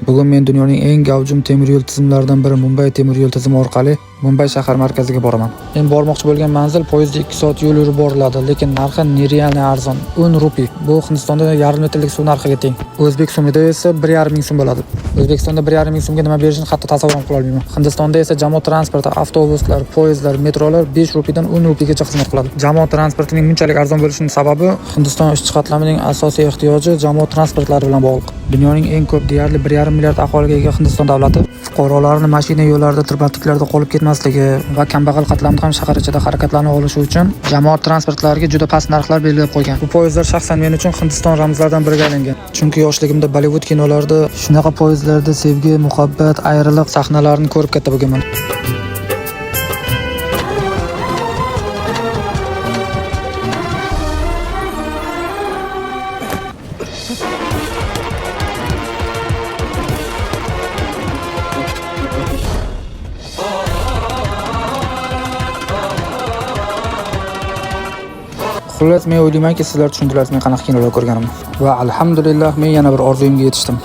Bugun men dunyoning eng gavjum temir yo'l tizimlaridan biri Mumbay temir yo'l tizimi orqali Mumbay shahar markaziga boraman. Men bormoqchi bo'lgan manzil poyezdda 2 soat yo'l yurib boriladi, lekin narxi nerealniy arzon. 10 rupiy. Bu Hindistonda yarim litrlik suv narxiga teng. O'zbek so'mida esa 1,5 ming so'm bo'ladi. O'zbekistonda 1,5 ming so'mga nima berishini hatto tasavvur ham qila olmayman. Hindistonda esa jamoat transporti, avtobuslar, poyezdlar, metrolar 5 rupiydan 10 rupiygacha xizmat qiladi. Jamoat transportining bunchalik arzon bo'lishining sababi Hindiston ishchi qatlamining asosiy ehtiyoji jamoat transportlari bilan bog'liq. Dunyoning eng ko'p deyarli 1,5 milliard aholiga ega Hindiston davlati fuqarolarini mashina yo'llarida tirbandliklarda qolib ketmasligi va kambag'al qatlamni ham shahar ichida harakatlana olishi uchun jamoat transportlariga juda past narxlar belgilab qo'ygan. Bu poyezdlar shaxsan men uchun Hindiston ramzlaridan biriga aylangan. Chunki yoshligimda Bollivud kinolarida shunaqa poyezdlarda sevgi, muhabbat, ayriliq sahnalarini ko'rib katta bo'lganman. Xullas, men o'ylaymanki, sizlar tushundingiz men qanaqa kinolar ko'rganimni. Va alhamdulillah men yana bir orzuyimga yetishdim.